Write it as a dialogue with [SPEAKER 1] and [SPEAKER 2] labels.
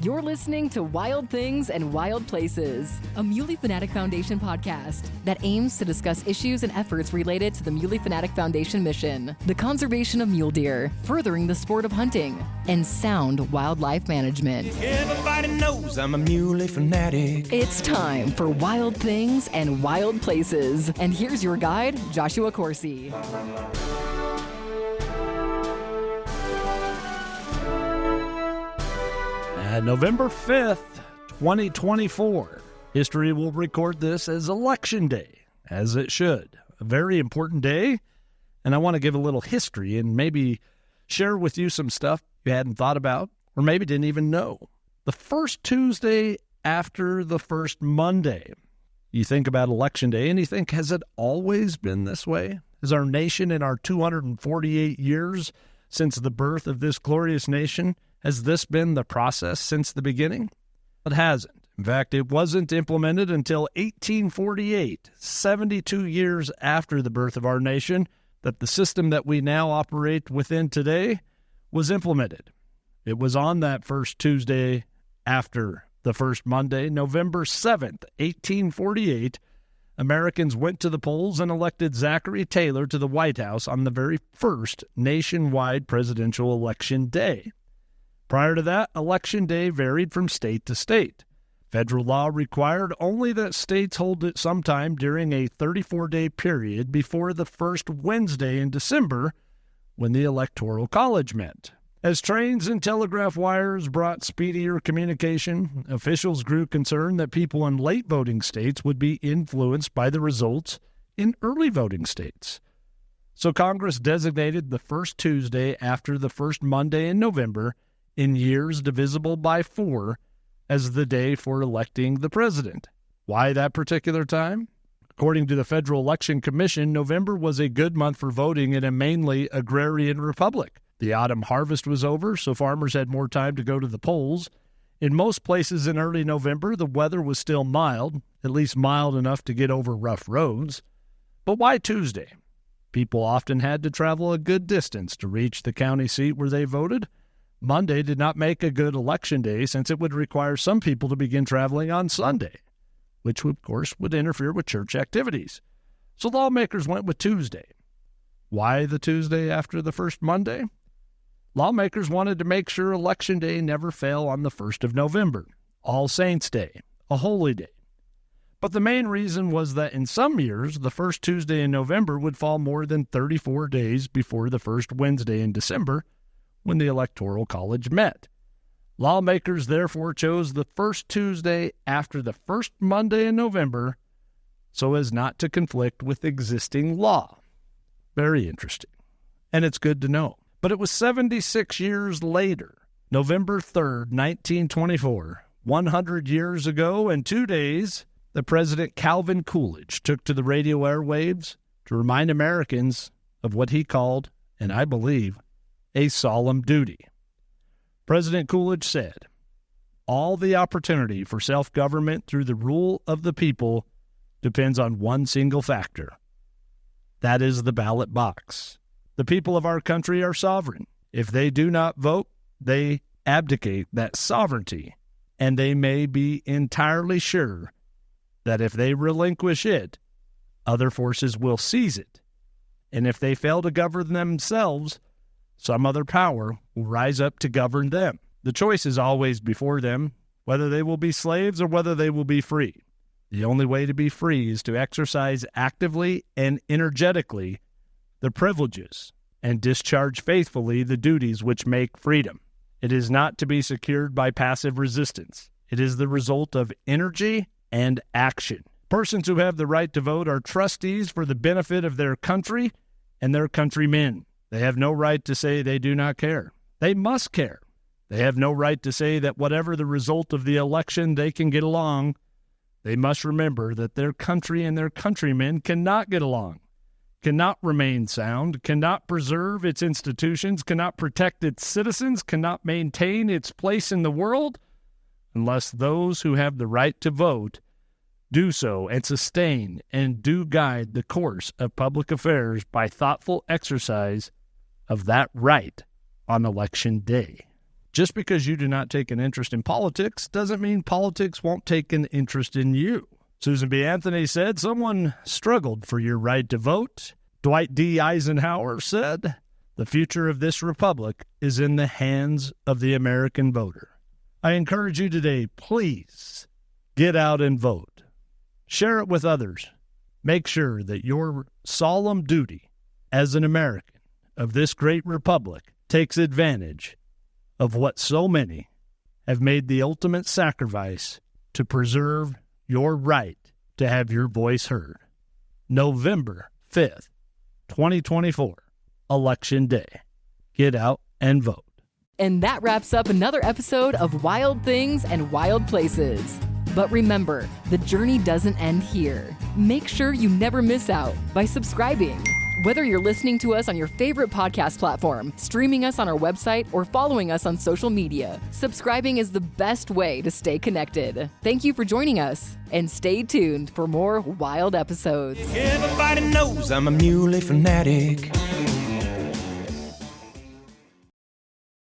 [SPEAKER 1] You're listening to Wild Things and Wild Places, a Muley Fanatic Foundation podcast that aims to discuss issues and efforts related to the Muley Fanatic Foundation mission, the conservation of mule deer, furthering the sport of hunting, and sound wildlife management.
[SPEAKER 2] Everybody knows I'm a Muley Fanatic.
[SPEAKER 1] It's time for Wild Things and Wild Places. And here's your guide, Joshua Coursey.
[SPEAKER 3] November 5th, 2024. History will record this as Election Day, as it should. A very important day, and I want to give a little history and maybe share with you some stuff you hadn't thought about or maybe didn't even know. The first Tuesday after the first Monday. You think about Election Day and you think, has it always been this way? Has our nation in our 248 years since the birth of this glorious nation, has this been the process since the beginning? It hasn't. In fact, it wasn't implemented until 1848, 72 years after the birth of our nation, that the system that we now operate within today was implemented. It was on that first Tuesday after the first Monday, November 7th, 1848, Americans went to the polls and elected Zachary Taylor to the White House on the very first nationwide presidential election day. Prior to that, Election Day varied from state to state. Federal law required only that states hold it sometime during a 34-day period before the first Wednesday in December, when the Electoral College met. As trains and telegraph wires brought speedier communication, officials grew concerned that people in late voting states would be influenced by the results in early voting states. So Congress designated the first Tuesday after the first Monday in November, in years divisible by 4, as the day for electing the president. Why that particular time? According to the Federal Election Commission, November was a good month for voting in a mainly agrarian republic. The autumn harvest was over, so farmers had more time to go to the polls. In most places in early November, the weather was still mild, at least mild enough to get over rough roads. But why Tuesday? People often had to travel a good distance to reach the county seat where they voted. Monday did not make a good election day since it would require some people to begin traveling on Sunday, which of course would interfere with church activities. So lawmakers went with Tuesday. Why the Tuesday after the first Monday? Lawmakers wanted to make sure Election Day never fell on the 1st of November, All Saints' Day, a holy day. But the main reason was that in some years, the first Tuesday in November would fall more than 34 days before the first Wednesday in December, when the Electoral College met. Lawmakers therefore chose the first Tuesday after the first Monday in November so as not to conflict with existing law. Very interesting. And it's good to know. But it was 76 years later, November 3rd, 1924, 100 years ago and 2 days, that President Calvin Coolidge took to the radio airwaves to remind Americans of what he called, and I believe, a solemn duty. President Coolidge said, "All the opportunity for self-government through the rule of the people depends on one single factor. That is the ballot box. The people of our country are sovereign. If they do not vote, they abdicate that sovereignty, and they may be entirely sure that if they relinquish it, other forces will seize it. And if they fail to govern themselves, some other power will rise up to govern them. The choice is always before them, whether they will be slaves or whether they will be free. The only way to be free is to exercise actively and energetically the privileges and discharge faithfully the duties which make freedom. It is not to be secured by passive resistance. It is the result of energy and action. Persons who have the right to vote are trustees for the benefit of their country and their countrymen. They have no right to say they do not care. They must care. They have no right to say that whatever the result of the election, they can get along. They must remember that their country and their countrymen cannot get along, cannot remain sound, cannot preserve its institutions, cannot protect its citizens, cannot maintain its place in the world, unless those who have the right to vote do so and sustain and do guide the course of public affairs by thoughtful exercise of that right on Election Day. Just because you do not take an interest in politics doesn't mean politics won't take an interest in you. Susan B. Anthony said someone struggled for your right to vote. Dwight D. Eisenhower said, "The future of this republic is in the hands of the American voter." I encourage you today, please get out and vote. Share it with others. Make sure that your solemn duty as an American of this great republic takes advantage of what so many have made the ultimate sacrifice to preserve your right to have your voice heard. November 5th, 2024, Election Day. Get out and vote.
[SPEAKER 1] And that wraps up another episode of Wild Things and Wild Places. But remember, the journey doesn't end here. Make sure you never miss out by subscribing. Whether you're listening to us on your favorite podcast platform, streaming us on our website, or following us on social media, subscribing is the best way to stay connected. Thank you for joining us, and stay tuned for more wild episodes.
[SPEAKER 2] Everybody knows I'm a Muley Fanatic.